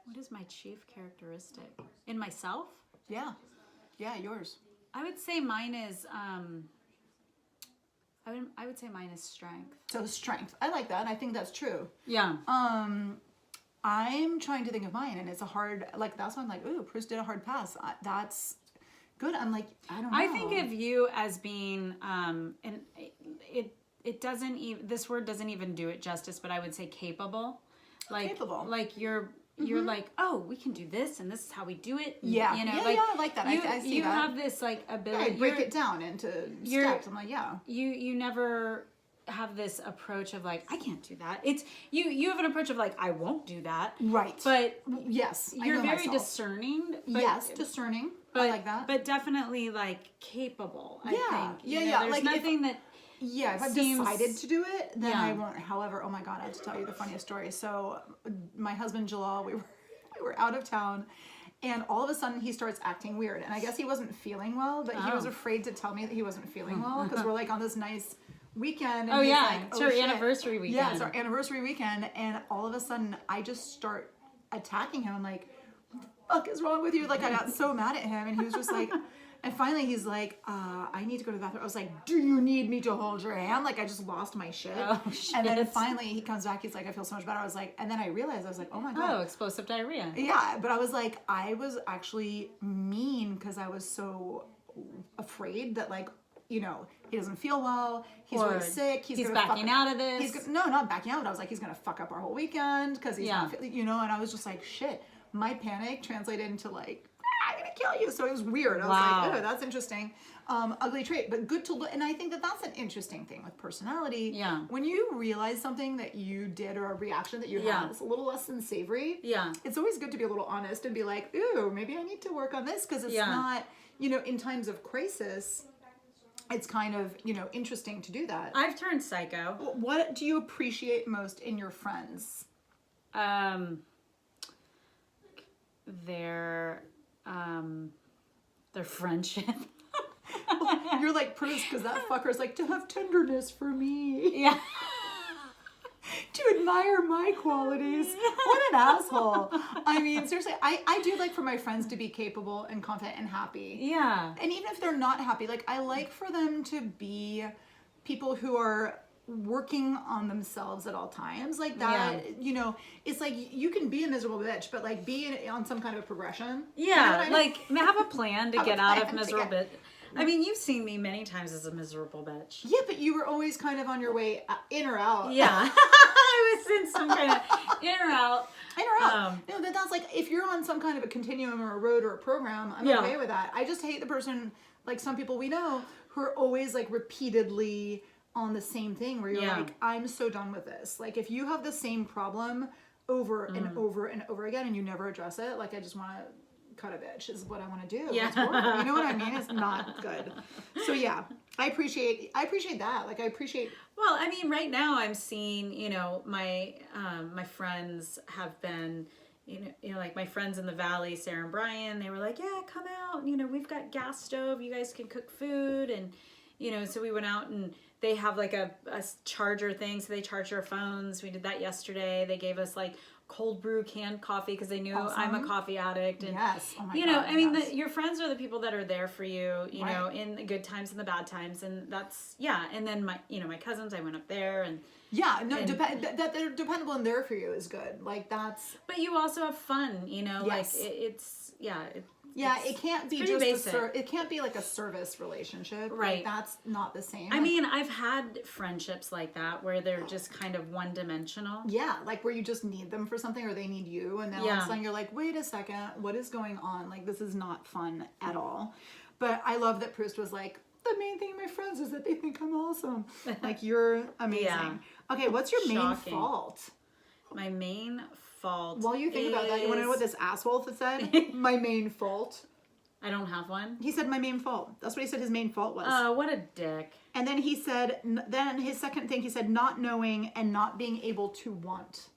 What is my chief characteristic? In myself? Yeah. Yeah, yours. I would say mine is, I would say mine is strength. So strength. I like that. I think that's true. Yeah. I'm trying to think of mine, and it's a hard, like, that's why I'm like, ooh, Proust did a hard pass. That's good. I'm like, I don't know. I think of you as being, and it doesn't even, this word doesn't even do it justice, but I would say capable. Like, Capable. Like you're like, oh, we can do this, and this is how we do it. And, Yeah. You know, Yeah, like, I like that. I see you that. have this like ability. I break it down into steps. I'm like, yeah. You never have this approach of like, I can't do that. It's you have an approach of like, I won't do that. Right. But yes, you're very myself. discerning. But, Yes, discerning. But, I like that. But definitely like capable. I think. Yeah, You know, yeah. There's Like, nothing that. Yeah, if I've seems- decided to do it, then Yeah. I won't. However, oh my God, I have to tell you the funniest story. So, my husband Jalal, we were out of town, and all of a sudden he starts acting weird. And I guess he wasn't feeling well, but he was afraid to tell me that he wasn't feeling well because we're like on this nice weekend. And Oh he's yeah, like, it's oh, our shit. anniversary weekend. Yeah, it's our anniversary weekend, and all of a sudden I just start attacking him. I'm like, what the fuck is wrong with you? Like, I got so mad at him, and he was just like, and finally he's like, I need to go to the bathroom. I was like, do you need me to hold your hand? Like, I just lost my shit. Oh, shit. And then finally he comes back, he's like, I feel so much better. I was like, and then I realized, I was like, oh my God. Oh, explosive diarrhea. Yeah, but I was like, I was actually mean because I was so afraid that, like, you know, he doesn't feel well, he's Or really sick, he's gonna backing fuck, out of this. no, not backing out, but I was like, he's gonna fuck up our whole weekend because he's not, you know, and I was just like, shit. My panic translated into like, I'm gonna kill you. So it was weird. I was like, oh, that's interesting. Ugly trait, but good to look. And I think that that's an interesting thing with personality. Yeah. When you realize something that you did or a reaction that you had is a little less than savory. Yeah. It's always good to be a little honest and be like, ooh, maybe I need to work on this because it's not, you know, in times of crisis, it's kind of, you know, interesting to do that. I've turned psycho. What do you appreciate most in your friends? Their friendship. You're like Proust because that fucker's like, to have tenderness for me. Yeah. To admire my qualities. What an asshole. I mean, seriously, I do like for my friends to be capable and confident and happy. Yeah. And even if they're not happy, like, I like for them to be people who are working on themselves at all times. Like that, you know, it's like you can be a miserable bitch, but like be on some kind of a progression. Yeah. You know what I mean? Like have a plan to get out of miserable get- bitch. I mean, you've seen me many times as a miserable bitch. Yeah, but you were always kind of on your way in or out. Yeah. I was in some kind of in or out. In or out. No, that's like, if you're on some kind of a continuum or a road or a program, I'm okay with that. I just hate the person, like some people we know, who are always like repeatedly on the same thing where you're like, I'm so done with this. Like, if you have the same problem over and over and over again and you never address it, like, I just want to cut a bitch is what I want to do. Yeah. It's horrible. You know what I mean? It's not good. So yeah, I appreciate that. Like, I appreciate. Well, I mean, right now I'm seeing, you know, my friends have been, you know, like my friends in the Valley, Sarah and Brian, they were like, yeah, come out. You know, we've got gas stove. You guys can cook food. And, you know, so we went out and they have like a charger thing. So they charge our phones. We did that yesterday. They gave us like cold brew canned coffee because they knew I'm a coffee addict. And, yes. Oh my you know, God, I mean, your friends are the people that are there for you, you Right. know, in the good times and the bad times. And that's, and then my cousins, I went up there and. Yeah, no, that they're dependable and there for you is good. Like, that's. But you also have fun, you know, Yes. like it's It can't be pretty just basic. it can't be like a service relationship. Right. Like, that's not the same. I mean, I've had friendships like that where they're just kind of one dimensional. Yeah, like where you just need them for something or they need you, and then all of a sudden you're like, wait a second, what is going on? Like, this is not fun at all. But I love that Proust was like, the main thing of my friends is that they think I'm awesome. Like, you're amazing. Yeah. Okay, what's your main Shocking. fault? My main fault. While you think about that, you want to know what this asshole said? My main fault. I don't have one. He said my main fault. That's what he said his main fault was. Oh, what a dick. And then he said, then his second thing, he said not knowing and not being able to want.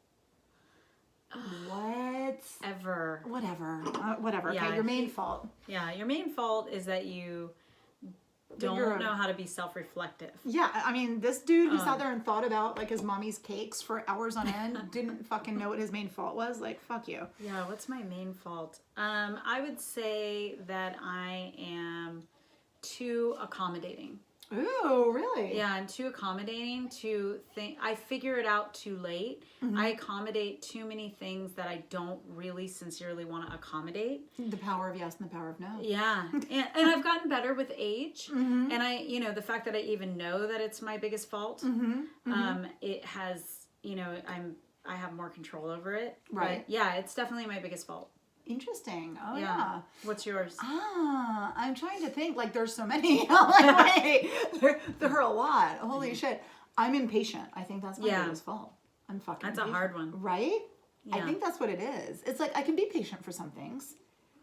What? Ever. Whatever. Whatever. Yeah, Okay, your main fault. Yeah, your main fault is that you don't know how to be self-reflective. Yeah, I mean, this dude who sat there and thought about like his mommy's cakes for hours on end didn't fucking know what his main fault was. Like, fuck you. Yeah, what's my main fault? I would say that I am too accommodating. Ooh, really? Yeah, I'm too accommodating to think. I figure it out too late. I accommodate too many things that I don't really sincerely want to accommodate. The power of yes and the power of no. Yeah, and I've gotten better with age, and I, the fact that I even know that it's my biggest fault, it has, I have more control over it. Right. But yeah, it's definitely my biggest fault. Interesting. Oh, yeah. What's yours? I'm trying to think. Like, there's so many. Like, wait, there are a lot. Holy shit. I'm impatient. I think that's my biggest fault. I'm fucking That's impatient. a hard one. Right? Yeah. I think that's what it is. It's like, I can be patient for some things,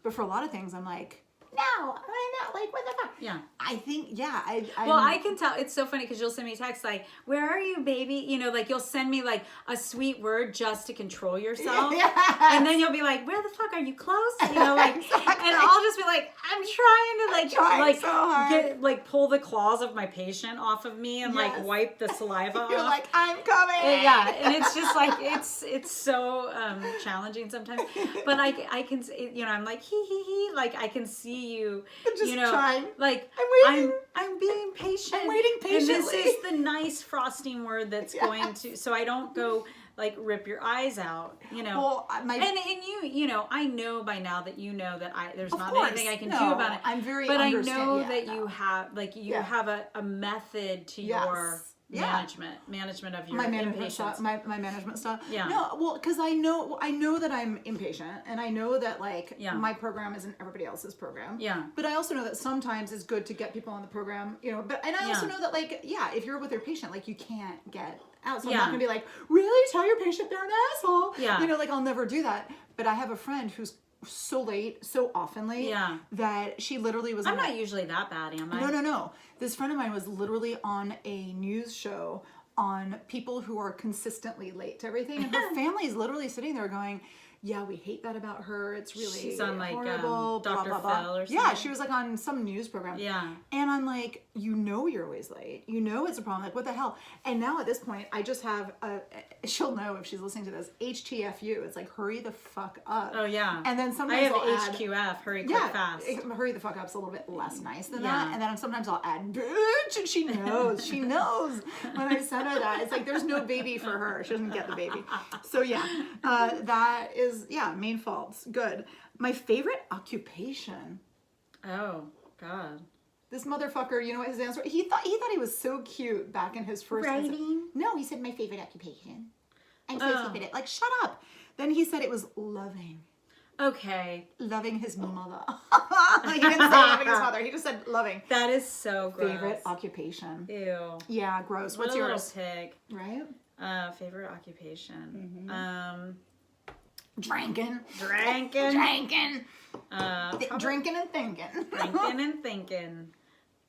but for a lot of things, I'm like, no, I'm not. Like, what the fuck? Yeah. I think, Well, I can tell. It's so funny because you'll send me texts like, where are you, baby? Like you'll send me like a sweet word just to control yourself. Yes. And then you'll be like, where the fuck are you close? Like, Exactly. and I'll just be like, I'm trying to Trying so hard. get, like pull the claws of my patient off of me and Yes. like wipe the saliva You're off. like, I'm coming. Yeah, and it's just like it's so challenging sometimes. But I can, I'm like he, like I can see you, Just trying. like I'm waiting. I'm being patient. I'm waiting patiently. And this is the nice frosting word that's going to, so I don't go like rip your eyes out, Well, and I know by now that there's Of not course. anything I can No, do about it. I'm very but I know understand- that no. you have have a method to your management of your my management impatience. stuff. My management stuff. Yeah. No, well, because I know that I'm impatient, and I know that Yeah. my program isn't everybody else's program. Yeah. But I also know that sometimes it's good to get people on the program. And I also know that if you're with your patient, you can't get out. So I'm not gonna be like, really tell your patient they're an asshole. Yeah. I'll never do that. But I have a friend who's so late, so often late, that she literally was. I'm not usually that bad, am I? No. This friend of mine was literally on a news show on people who are consistently late to everything, and her family is literally sitting there going, yeah, we hate that about her. It's really She's on horrible, Dr. blah, blah, blah. Phil or something. Yeah, she was on some news program. Yeah. And I'm like, you're always late. It's a problem. Like, what the hell? And now at this point, I just have she'll know if she's listening to this, HTFU. It's like, hurry the fuck up. Oh, yeah. And then I sometimes have I'll add, HQF, hurry quick fast. hurry the fuck up's a little bit less nice than Yeah. that. And then sometimes I'll add bitch, and she knows. She knows when I send her that. It's like, there's no baby for her. She doesn't get the baby. So yeah, that is main faults. Good. My favorite occupation. Oh, God. This motherfucker, you know what his answer? He thought he was so cute back in his first. Writing? No, he said my favorite occupation. I'm so stupid. Like, shut up. Then he said it was loving. Okay. Loving his mother. He didn't say loving his mother. He just said loving. That is so gross. Favorite occupation. Ew. Yeah, gross. What's what a yours? little pig. Right? Favorite occupation. Drinking. Drinking. Drinking. Probably Drinking and thinking. drinking and thinking.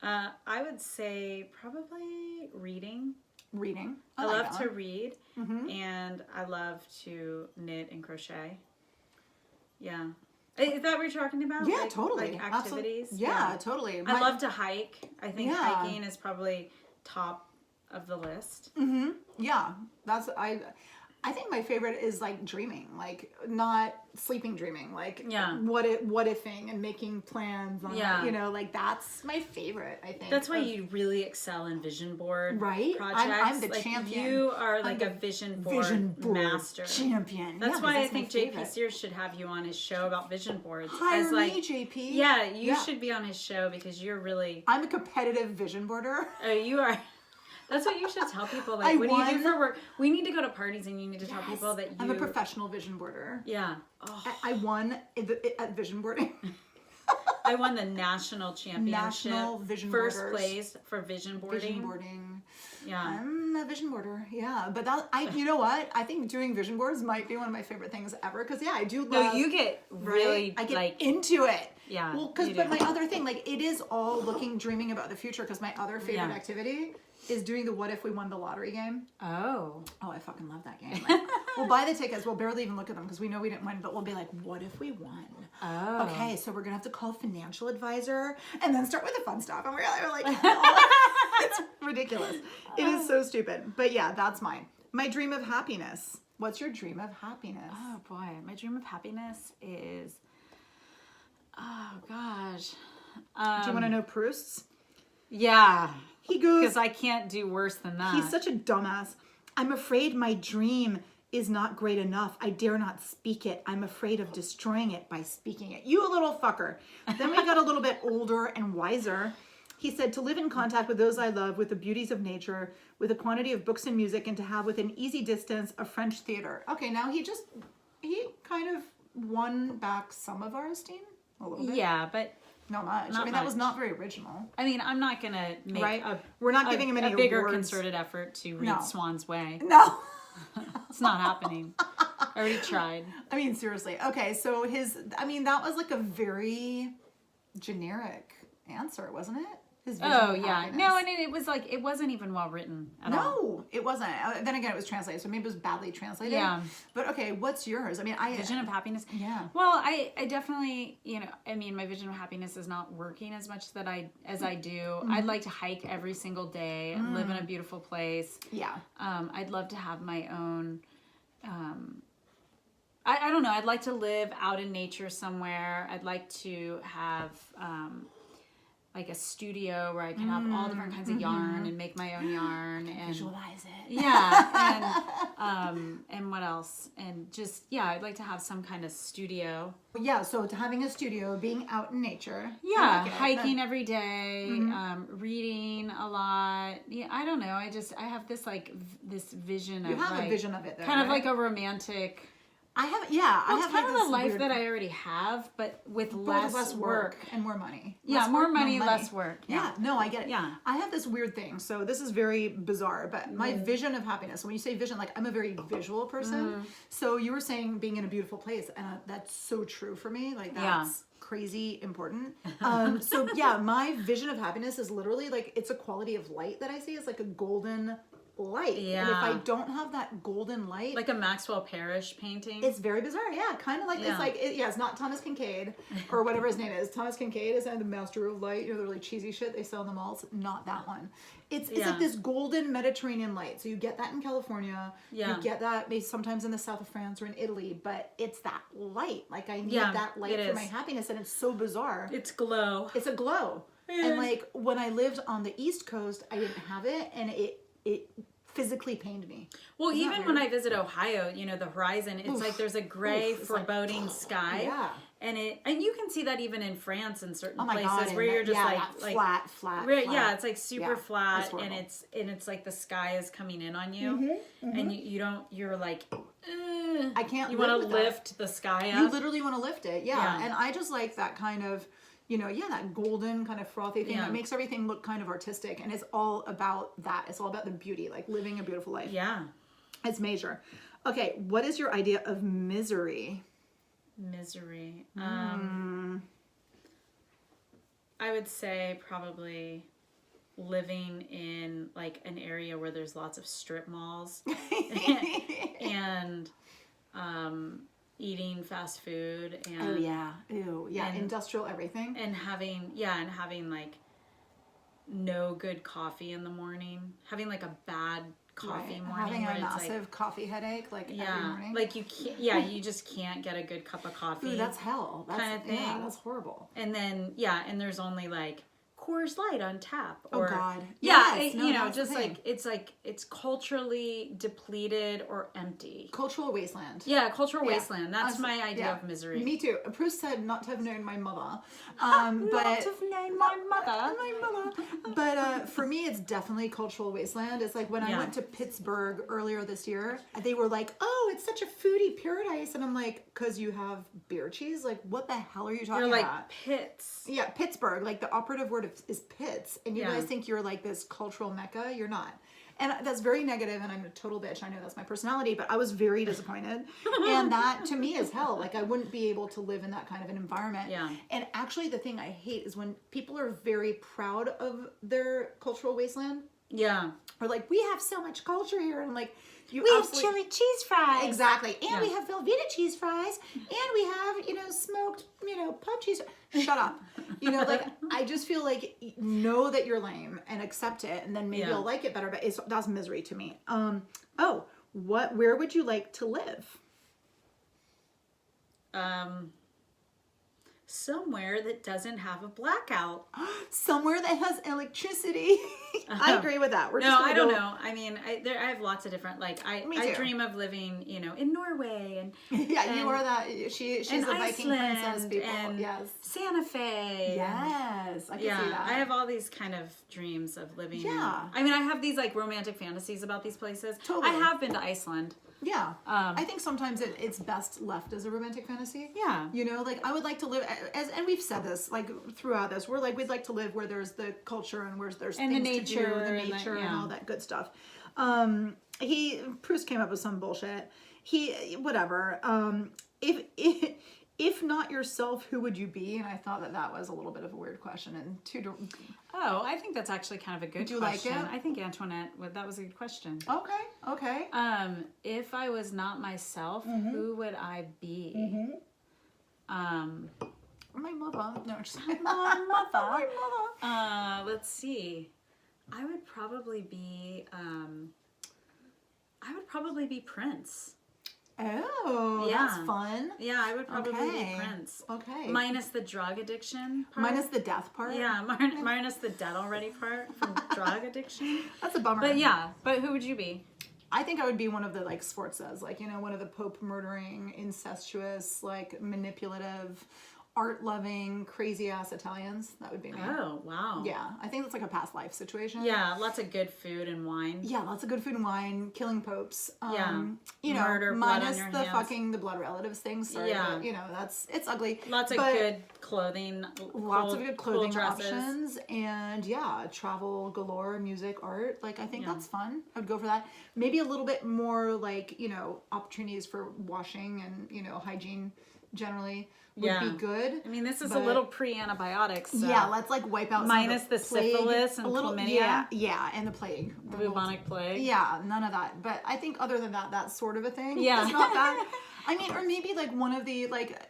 I would say probably reading. Reading. I like love that to one. read, and I love to knit and crochet. Yeah. Is that what you're talking about? Yeah, totally. Like activities? Yeah, totally. I love to hike. I think Yeah. hiking is probably top of the list. Yeah, that's I think my favorite is like dreaming, like not sleeping dreaming, like what ifing and making plans on like that's my favorite, I think. That's why you really excel in vision board right? projects. I'm the champion. You are like a vision board master. Champion. That's yeah, why I my think favorite. JP Sears should have you on his show about vision boards. Hire as like, me, JP. Yeah, you should be on his show because you're really I'm a competitive vision boarder. you are. That's what you should tell people. Like, what do you do for work? We need to go to parties and you need to tell people that you... I'm a professional vision boarder. Yeah. Oh. I won at vision boarding. I won the national championship. National vision First boarders. place for vision boarding. Vision boarding. Yeah. I'm a vision boarder. Yeah. But you know what? I think doing vision boards might be one of my favorite things ever. Because I do love... No, you get really, I get into it. Yeah. Well, but my other thing, like, it is all dreaming about the future. Because my other favorite activity is doing the what if we won the lottery game. Oh. Oh, I fucking love that game. Like, We'll buy the tickets. We'll barely even look at them because we know we didn't win, but we'll be like, what if we won? Oh. Okay, so we're going to have to call a financial advisor and then start with the fun stuff. And we're like, it's ridiculous. It is so stupid. But yeah, that's mine. My dream of happiness. What's your dream of happiness? Oh boy, my dream of happiness is, oh gosh. Do you want to know Proust's? Yeah. He goes, because I can't do worse than that. He's such a dumbass. I'm afraid my dream is not great enough. I dare not speak it. I'm afraid of destroying it by speaking it. You little fucker. Then we got a little bit older and wiser. He said, to live in contact with those I love, with the beauties of nature, with a quantity of books and music, and to have within easy distance a French theater. Okay, now he kind of won back some of our esteem a little bit. Yeah, but not much. Not I mean, much. that was not very original. I mean, I'm not gonna make We're not giving him any a bigger awards. concerted effort to read Swan's Way. No. It's not happening. I already tried. I mean, seriously. Okay, so that was like a very generic answer, wasn't it? His vision Oh of yeah, happiness. no, and it was like it wasn't even well written at all. No, it wasn't. Then again, it was translated, so maybe it was badly translated. Yeah. But okay, what's yours? I mean, Vision of happiness. Yeah. Well, I definitely, my vision of happiness is not working as much as I do. Mm-hmm. I'd like to hike every single day, live in a beautiful place. Yeah. I'd love to have my own. I don't know. I'd like to live out in nature somewhere. I'd like to have like a studio where I can have all different kinds of yarn and make my own yarn and Visualize it. yeah, and what else? And just I'd like to have some kind of studio. Yeah, so to having a studio, being out in nature. Yeah, I like it. hiking every day, reading a lot. Yeah, I don't know. I have this this vision of You have a vision of it, though, kind of right? like a romantic. I have It's like kind of this the life weird- that I already have, but with But less work. and more money. Yeah, Less more work, money, less work. Yeah, no, I get it. Yeah. I have this weird thing. So this is very bizarre, but my vision of happiness, when you say vision, like I'm a very visual person. So you were saying being in a beautiful place, and that's so true for me. Like that's crazy important. So yeah, my vision of happiness is literally like, it's a quality of light that I see. It's like a golden light. Yeah. And if I don't have that golden light, Like a Maxwell Parrish painting. it's very bizarre. Yeah, kind of like it's like it's not Thomas Kincaid or whatever his name is. Thomas Kincaid is the master of light. The really cheesy shit they sell in the malls. Not that one. It's like this golden Mediterranean light. So you get that in California. Yeah. You get that maybe sometimes in the south of France or in Italy. But it's that light. Like I need that light for my happiness, and it's so bizarre. It's glow. It's a glow. And like when I lived on the East Coast, I didn't have it, and it physically pained me. Well, even when I visit Ohio, the horizon, it's like there's a gray, It's foreboding sky. Yeah. And you can see that even in France in certain Oh my places God, where and you're just that like flat. yeah, it's like super flat, horrible. and it's like the sky is coming in on you, and you're like, I can't. you want to lift the sky up. You literally want to lift it, Yeah. And I just like that kind of, that golden kind of frothy thing that makes everything look kind of artistic, and it's all about that. It's all about the beauty, like living a beautiful life. Yeah. It's major. Okay, what is your idea of misery? Misery. I would say probably living in like an area where there's lots of strip malls and eating fast food and and industrial everything, and having like no good coffee in the morning, having like a bad coffee morning, having a where it's massive coffee headache every morning. like you can't you just can't get a good cup of coffee. Ooh, that's hell. That's, kind of thing. Yeah, that's horrible. And then and there's only like Coors Light on tap. Or, oh God. Yeah, Yes, just like it's culturally depleted or empty. Cultural wasteland. Yeah, cultural wasteland. That's my idea of misery. Me too. Proust said not to have known my mother. Not to have known my mother. My mother. But for me, it's definitely cultural wasteland. It's like when I went to Pittsburgh earlier this year, they were like, "Oh, it's such a foodie paradise," and I'm like, "Cause you have beer cheese? Like, what the hell are you talking You're about?" like Pitts. Yeah, Pittsburgh. Like the operative word is Pitts, and you guys think you're like this cultural mecca. You're not. And that's very negative, and I'm a total bitch. I know that's my personality, but I was very disappointed. And that, to me, is hell. Like, I wouldn't be able to live in that kind of an environment. Yeah. And actually, the thing I hate is when people are very proud of their cultural wasteland, Yeah. Or like, we have so much culture here. And I'm like, We have chili cheese fries. Exactly. And we have Velveeta cheese fries. And we have, smoked, pub cheese. Shut up. Like, I just feel like, know that you're lame and accept it. And then maybe you'll like it better. But that's misery to me. Where would you like to live? Somewhere that doesn't have a blackout. Somewhere that has electricity. I agree with that. I don't know. I mean, I have lots of different, I dream of living, in Norway and you are that. She's a Viking princess people. And yes. Santa Fe. Yes, I can see that. I have all these kind of dreams of living. Yeah. I have these romantic fantasies about these places. Totally. I have been to Iceland. Yeah. I think sometimes it's best left as a romantic fantasy. Yeah. I would like to live and we've said this throughout this. We're we'd like to live where there's the culture and where there's and things the nature, to do, the nature and all that good stuff. Proust came up with some bullshit. Whatever. If not yourself, who would you be? And I thought that was a little bit of a weird question. And I think that's actually kind of a good question. Do you like it? I think Antoinette, that was a good question. Okay. If I was not myself, who would I be? My mother. No, just my mother. Let's see. I would probably be Prince. Oh, Yeah. that's fun. Yeah, I would probably be Prince. Okay. Minus the drug addiction part. Minus the death part. Yeah, minus the dead already part from drug addiction. That's a bummer. But who would you be? I think I would be one of the Sforzas, one of the Pope murdering, incestuous, manipulative, art-loving, crazy-ass Italians. That would be me. Oh, wow. Yeah, I think that's a past life situation. Yeah, lots of good food and wine. Yeah, lots of good food and wine, killing popes. Murder, blood minus on your the hands. the blood relatives thing. Sorry, but, it's ugly. Lots of good clothing. Lots of good clothing options. And, travel galore, music, art. I think that's fun. I would go for that. Maybe a little bit more, opportunities for washing and, hygiene generally. Would be good. I mean, this is a little pre-antibiotics. So. Yeah, let's wipe out minus some the syphilis and chlamydia. Yeah, and the plague. The bubonic plague. Yeah, none of that. But I think other than that, that's sort of a thing. Yeah. It's not bad. I mean, or maybe one of the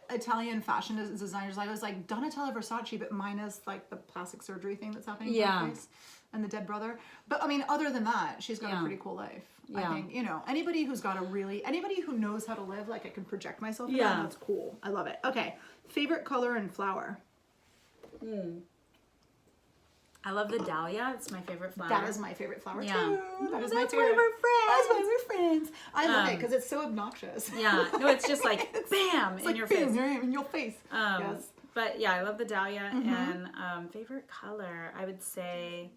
Italian fashion designers, I was Donatella Versace, but minus the plastic surgery thing that's happening to her face and the dead brother. But I mean, other than that, she's got a pretty cool life. Yeah. I think, anybody who's got anybody who knows how to live, I can project myself in that, that's cool. I love it. Okay. Favorite color and flower? I love the dahlia. It's my favorite flower. That is my favorite flower too. That is That's my favorite. Why we're friends. That's why we're friends. I love it because it's so obnoxious. Yeah. No, it's just bam, in your face. In your face. Yes. But yeah, I love the dahlia. And favorite color, I would say,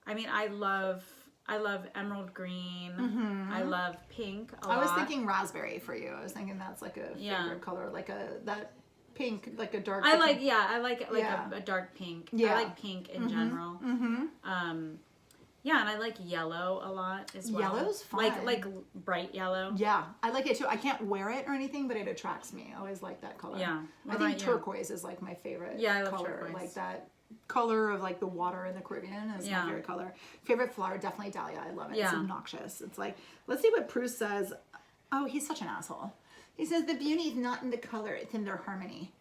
I love emerald green. I love pink a lot. I was thinking raspberry for you. I was thinking that's a favorite color, that pink, a dark. I like a dark pink. Yeah. I like pink in general. Yeah, and I like yellow a lot as well. Yellow's fun. Like bright yellow. Yeah, I like it too. I can't wear it or anything, but it attracts me. I always like that color. Yeah. I think turquoise is my favorite I love color. turquoise. That color of the water in the Caribbean is my favorite color. Favorite flower, definitely dahlia. I love it. It's obnoxious. It's let's see what Proust says. Oh, he's such an asshole. He says the beauty is not in the color, it's in their harmony.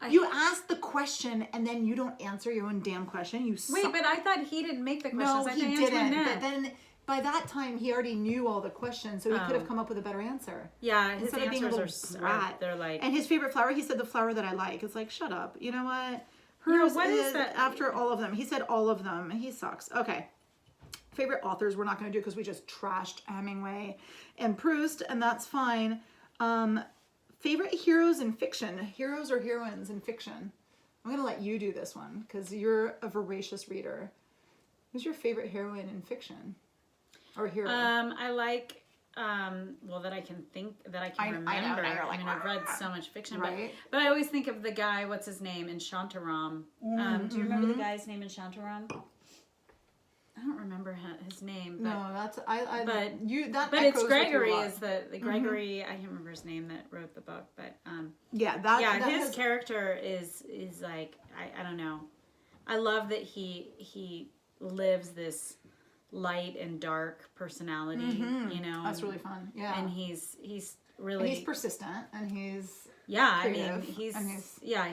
You asked the question and then you don't answer your own damn question. You suck. Wait, but I thought he didn't make the questions. No, he didn't. But then by that time he already knew all the questions, so he could have come up with a better answer. Yeah, his Instead of being a answers little brat. They're And his favorite flower, he said the flower that I like. It's shut up. You know what? Hers what is that? After all of them. He said all of them. He sucks. Okay. Favorite authors we're not going to do because we just trashed Hemingway and Proust, and that's fine. Favorite heroes in fiction. Heroes or heroines in fiction. I'm going to let you do this one because you're a voracious reader. Who's your favorite heroine in fiction? Or hero? I like, that I can remember. I know, I've read so much fiction, right? but I always think of the guy, what's his name, in Shantaram. Do you remember the guy's name in Shantaram? I don't remember his name. But, no, that's but it's Gregory is the Gregory. I can't remember his name that wrote the book, but his character is I don't know. I love that he lives this light and dark personality, you know. That's really fun. Yeah. And he's really... And he's persistent, and he's creative, I mean,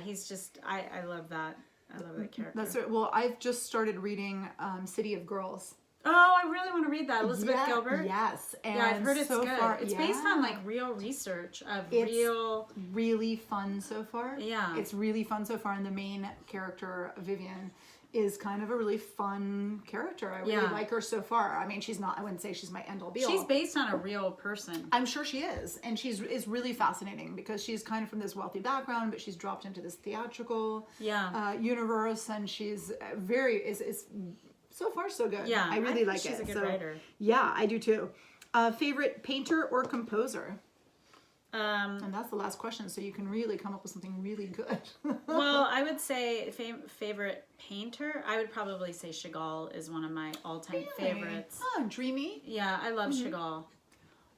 he's just... I love that. I love that character. That's right. Well, I've just started reading City of Girls. Oh, I really want to read that. Elizabeth Gilbert? Yes. And I've heard it's good. Far, it's based on like real research of really fun so far. Yeah. It's really fun so far, and the main character, Vivian, is kind of a really fun character. I really like her so far. I mean, I wouldn't say she's my end-all be-all. She's based on a real person. I'm sure she is. And is really fascinating because she's kind of from this wealthy background, but she's dropped into this theatrical universe, and she's is so far so good. Yeah. I really like it. She's a good writer. Yeah, I do too. Favorite painter or composer? And that's the last question, so you can really come up with something really good. Well, I would say favorite painter. I would probably say Chagall is one of my all-time favorites. Oh, dreamy. Yeah, I love Chagall.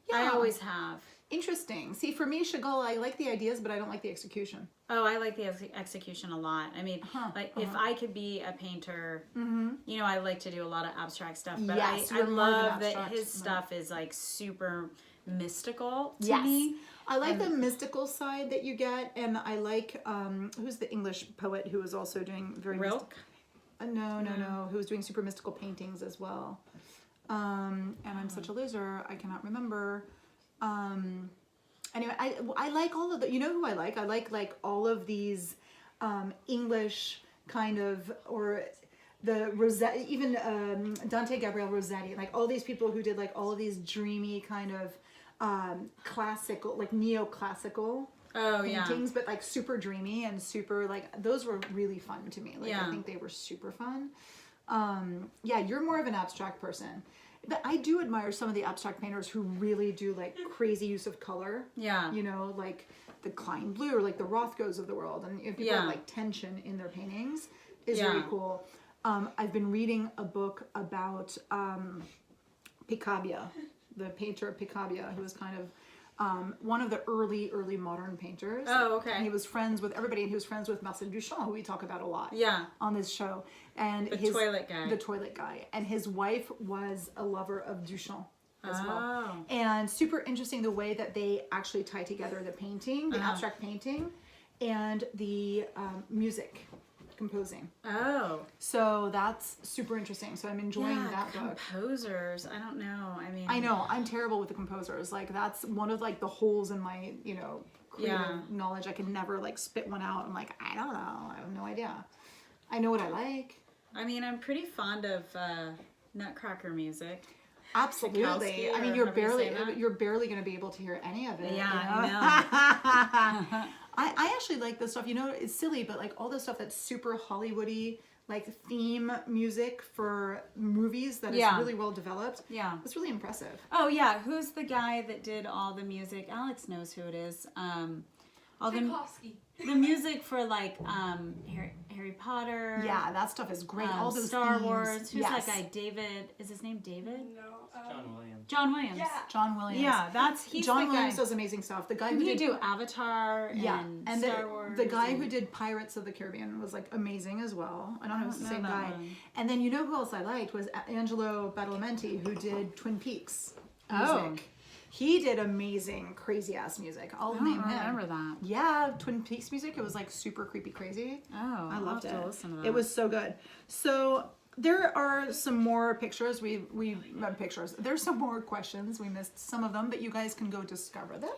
Yeah. I always have. Interesting. See, for me, Chagall, I like the ideas, but I don't like the execution. Oh, I like the execution a lot. I mean, if I could be a painter, you know, I like to do a lot of abstract stuff, but I love that his stuff is like super mystical to me. I like the mystical side that you get, and I like who's the English poet who was also doing very Rilke? No, who was doing super mystical paintings as well. And I'm such a loser, I cannot remember. Anyway, I like all of the, you know who I like? I like all of these English kind of, or the Rossetti, even Dante Gabriel Rossetti, like all these people who did like all of these dreamy kind of classical, like neoclassical paintings, but like super dreamy and super like, those were really fun to me. Like I think they were super fun. You're more of an abstract person. But I do admire some of the abstract painters who really do like crazy use of color. Yeah. You know, like the Klein Blue or like the Rothkos of the world. And if people have like tension in their paintings is really cool. I've been reading a book about Picabia, the painter Picabia, who was kind of one of the early modern painters. Oh, okay. And he was friends with everybody, and he was friends with Marcel Duchamp, who we talk about a lot on this show. And the toilet guy. And his wife was a lover of Duchamp as well. And super interesting the way that they actually tie together the painting, the abstract painting, and the music composing. So that's super interesting. So I'm enjoying that book. Composers, I don't know. I mean, I know I'm terrible with the composers. Like that's one of like the holes in my, you know, creative knowledge. I can never like spit one out. I'm like, I don't know. I have no idea. I know what I like. I mean, I'm pretty fond of Nutcracker music. Absolutely. I mean, you're barely going to be able to hear any of it. Yeah, you know? I know. I actually like this stuff. You know, it's silly, but like all the stuff that's super Hollywoody, like theme music for movies that is really well developed. Yeah, it's really impressive. Oh yeah, who's the guy that did all the music? Alex knows who it is. All the music for like Harry Potter. Yeah, that stuff is great. All those Star themes. Wars. Who's that guy? David? Is his name David? No. John Williams. John Williams. Yeah. John Williams. Yeah, he's John the guy. Williams does amazing stuff. The guy who did do Avatar and Star Wars. The guy who did Pirates of the Caribbean was like amazing as well. I don't know if it's the same guy. And then you know who else I liked was Angelo Badalamenti, who did Twin Peaks music. He did amazing, crazy ass music. I'll name him. I remember that. Yeah, Twin Peaks music. It was like super creepy, crazy. Oh, I loved it. To listen to that. It was so good. So there are some more pictures. We have pictures. There's some more questions. We missed some of them, but you guys can go discover them.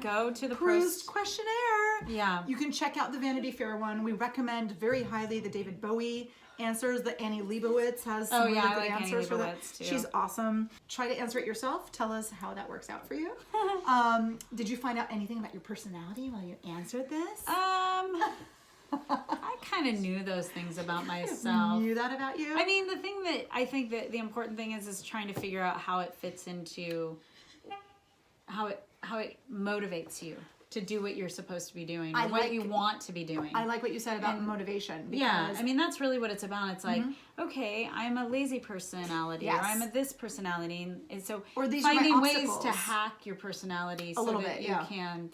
Go to the Proust Questionnaire. Yeah. You can check out the Vanity Fair one. We recommend very highly the David Bowie answers. The Annie Leibovitz has some really good answers for that. Too. She's awesome. Try to answer it yourself. Tell us how that works out for you. Did you find out anything about your personality while you answered this? I kind of knew those things about myself. Knew that about you? I mean, the thing that I think that the important thing is trying to figure out how it fits into how it motivates you to do what you're supposed to be doing, or what you want to be doing. I like what you said about motivation. I mean, that's really what it's about. It's like, okay, I'm a lazy personality, or I'm a this personality, and so or these finding are my ways obstacles. to hack your personality so that you can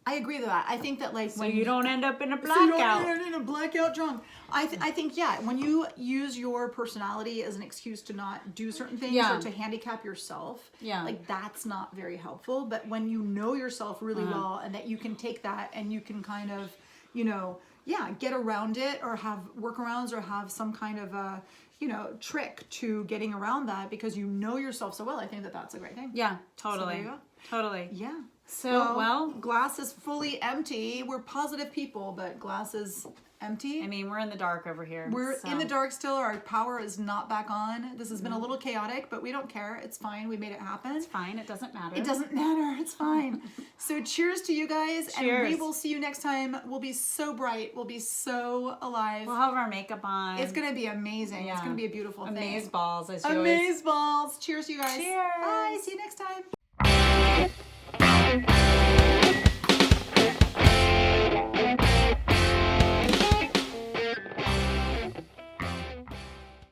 I agree with that. I think that like So you don't end up in a So you blackout. don't end in a blackout drunk. I think, yeah, when you use your personality as an excuse to not do certain things Yeah. or to handicap yourself, Yeah. like that's not very helpful. But when you know yourself really well and that you can take that and you can kind of, you know, yeah, get around it or have workarounds or have some kind of a, you know, trick to getting around that because you know yourself so well, I think that that's a great thing. Yeah, So totally. there you go. Totally. Yeah. So, well, glass is fully empty. We're positive people, but glass is empty. I mean, we're in the dark over here. We're so. in the dark still. Our power is not back on. This has been a little chaotic, but we don't care. It's fine. We made it happen. It's fine. It doesn't matter. It doesn't matter. It's fine. So cheers to you guys. Cheers. And we will see you next time. We'll be so bright. We'll be so alive. We'll have our makeup on. It's going to be amazing. It's Yeah. going to be a beautiful thing. Amaze balls, as you always. Amaze balls. Cheers, you guys. Cheers. Bye.